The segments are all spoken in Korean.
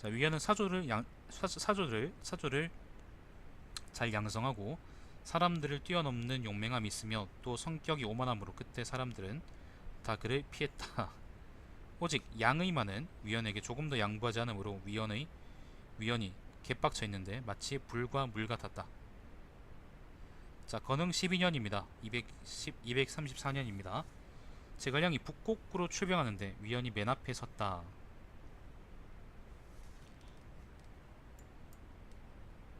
자, 위원은 사조를 잘 양성하고 사람들을 뛰어넘는 용맹함이 있으며 또 성격이 오만함으로 그때 사람들은 다 그를 피했다. 오직 양의만은 위원에게 조금 더 양보하지 않으므로 위원이 개빡쳐 있는데 마치 불과 물 같았다. 자, 건흥 12년입니다. 234년입니다. 제갈량이 북곡구로 출병하는데 위원이 맨 앞에 섰다.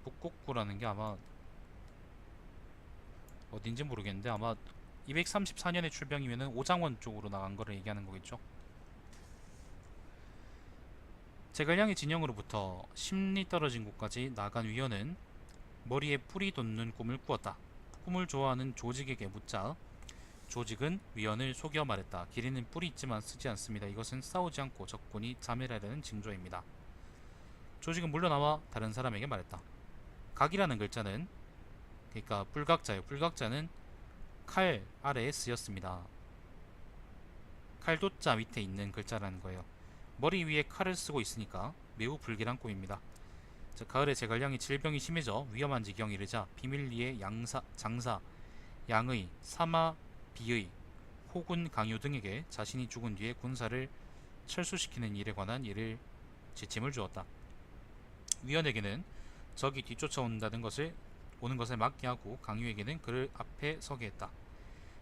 북곡구라는 게 아마 어딘지 모르겠는데 아마 234년에 출병이면은 오장원 쪽으로 나간 거를 얘기하는 거겠죠. 제갈량의 진영으로부터 10리 떨어진 곳까지 나간 위원은 머리에 뿔이 돋는 꿈을 꾸었다. 꿈을 좋아하는 조직에게 묻자 조직은 위원을 속여 말했다. 길이는 뿔이 있지만 쓰지 않습니다. 이것은 싸우지 않고 적군이 자멸하려는 징조입니다. 조직은 물러나와 다른 사람에게 말했다. 각이라는 글자는 그러니까 불각자예요. 불각자는 칼 아래에 쓰였습니다. 칼도자 밑에 있는 글자라는 거예요. 머리 위에 칼을 쓰고 있으니까 매우 불길한 꿈입니다. 자, 가을에 제갈량이 질병이 심해져 위험한 지경에 이르자 비밀리에 장사, 양의, 사마, 비의, 호군, 강요 등에게 자신이 죽은 뒤에 군사를 철수시키는 일에 관한 지침을 주었다. 위원에게는 적이 오는 것을 막게 하고 강요에게는 그를 앞에 서게 했다.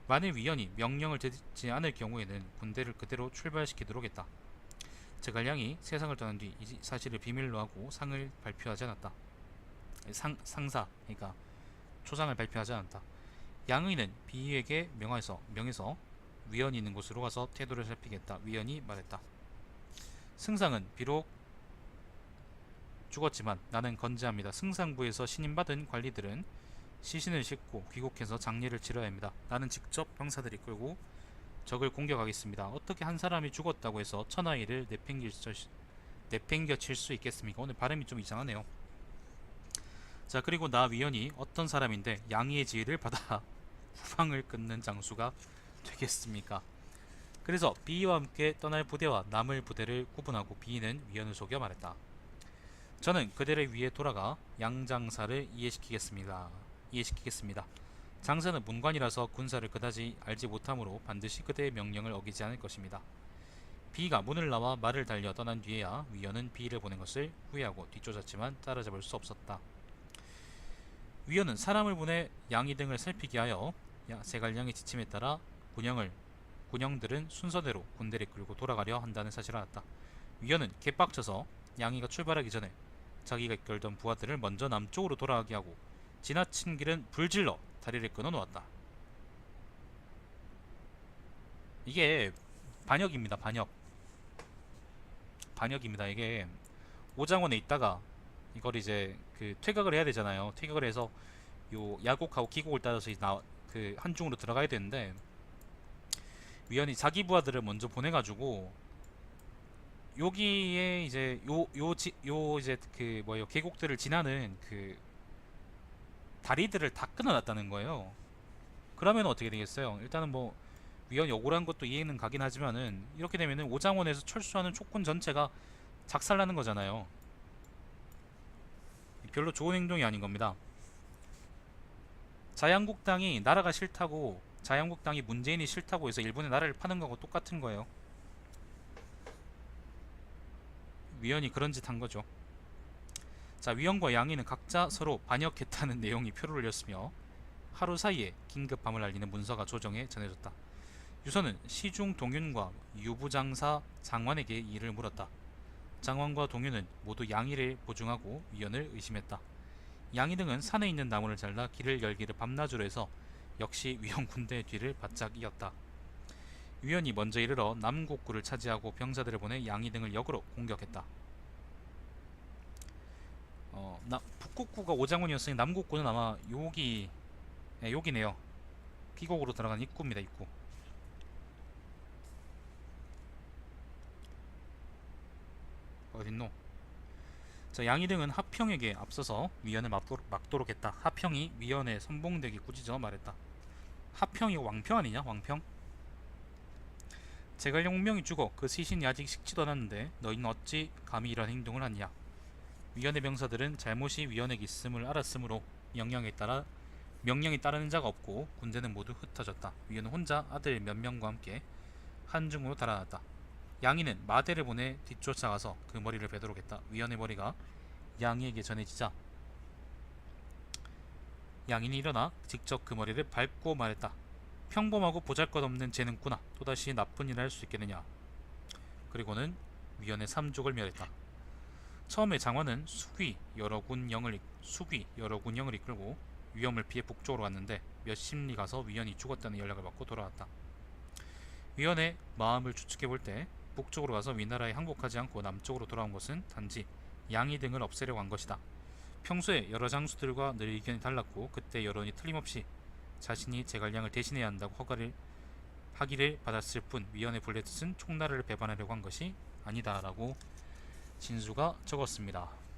만일 위원이 명령을 듣지 않을 경우에는 군대를 그대로 출발시키도록 했다. 제갈량이 세상을 떠난 뒤 이 사실을 비밀로 하고 상을 발표하지 않았다. 상사, 그러니까 초상을 발표하지 않았다. 양의는 비위에게 명해서 위원이 있는 곳으로 가서 태도를 살피겠다. 위원이 말했다. 승상은 비록 죽었지만 나는 건재합니다. 승상부에서 신임받은 관리들은 시신을 싣고 귀국해서 장례를 치러야 합니다. 나는 직접 병사들 이끌고 적을 공격하겠습니다. 어떻게 한 사람이 죽었다고 해서 천하의를 내팽겨칠 수 있겠습니까? 오늘 발음이 좀 이상하네요. 자, 그리고 나 위원이 어떤 사람인데 양의의 지휘를 받아 후방을 끊는 장수가 되겠습니까? 그래서 비위와 함께 떠날 부대와 남을 부대를 구분하고 비위는 위원을 속여 말했다. 저는 그대를 위해 돌아가 양장사를 이해시키겠습니다. 장사는 문관이라서 군사를 그다지 알지 못하므로 반드시 그대의 명령을 어기지 않을 것입니다. 비가 문을 나와 말을 달려 떠난 뒤에야 위원은 비를 보낸 것을 후회하고 뒤쫓았지만 따라잡을 수 없었다. 위원은 사람을 보내 양이 등을 살피게 하여 제갈량의 지침에 따라 군영들은 순서대로 군대를 끌고 돌아가려 한다는 사실을 알았다. 위원은 개빡쳐서 양이가 출발하기 전에 자기가 이끌던 부하들을 먼저 남쪽으로 돌아가게 하고 지나친 길은 불질러 다리를 끊어 놓았다. 이게 반역입니다. 반역입니다. 이게 오장원에 있다가 이걸 이제 그 퇴각을 해야 되잖아요. 퇴각을 해서 요 야곡하고 기곡을 따라서 그 한중으로 들어가야 되는데 위원이 자기 부하들을 먼저 보내가지고 여기에 이제 요 이제 그 뭐예요 계곡들을 지나는 그 다리들을 다 끊어놨다는 거예요. 그러면 어떻게 되겠어요? 일단은 뭐 위원이 억울한 것도 이해는 가긴 하지만은 이렇게 되면은 오장원에서 철수하는 촉군 전체가 작살나는 거잖아요. 별로 좋은 행동이 아닌 겁니다. 자양국당이 문재인이 싫다고 해서 일본의 나라를 파는 거하고 똑같은 거예요. 위원이 그런 짓 한 거죠. 자, 위원과 양이는 각자 서로 반역했다는 내용이 표를 올렸으며 하루 사이에 긴급함을 알리는 문서가 조정에 전해졌다. 유서는 시중 동윤과 유부장사 장관에게 일을 물었다. 장관과 동윤은 모두 양이를 보증하고 위원을 의심했다. 양이 등은 산에 있는 나무를 잘라 길을 열기를 밤낮으로 해서 역시 위원 군대의 뒤를 바짝 이었다. 위원이 먼저 이르러 남곡구를 차지하고 병사들을 보내 양이 등을 역으로 공격했다. 북곡구가 오장원이었으니 남곡구는 아마 여기네요. 기곡으로 들어간 입구입니다. 입구. 어딨노? 자, 양이 등은 하평에게 앞서서 위원을 막도록 했다. 하평이 위원의 선봉대기 꾸짖어 말했다. 하평이 왕평 아니냐? 왕평? 제갈량 운명이 죽어 그 시신이 아직 식지도 않았는데 너희는 어찌 감히 이런 행동을 하냐. 위원의 병사들은 잘못이 위원에게 있음을 알았으므로 명령에 따르는 자가 없고 군대는 모두 흩어졌다. 위원은 혼자 아들 몇 명과 함께 한중으로 달아났다. 양이는 마대를 보내 뒤쫓아가서 그 머리를 베도록 했다. 위원의 머리가 양이에게 전해지자 양인이 일어나 직접 그 머리를 밟고 말했다. 평범하고 보잘것없는 재능꾸나 또다시 나쁜 일을 할 수 있겠느냐. 그리고는 위원의 삼족을 멸했다. 처음에 장화는 수귀 여러 군 영을 이끌고 위험을 피해 북쪽으로 갔는데 몇십 리 가서 위원이 죽었다는 연락을 받고 돌아왔다. 위원의 마음을 추측해 볼 때 북쪽으로 가서 위나라에 항복하지 않고 남쪽으로 돌아온 것은 단지 양이 등을 없애려고 한 것이다. 평소에 여러 장수들과 늘 의견이 달랐고 그때 여론이 틀림없이 자신이 제갈량을 대신해야 한다고 허가를 하기를 받았을 뿐 위원의 본래 뜻은 총나라를 배반하려고 한 것이 아니다라고 진수가 적었습니다.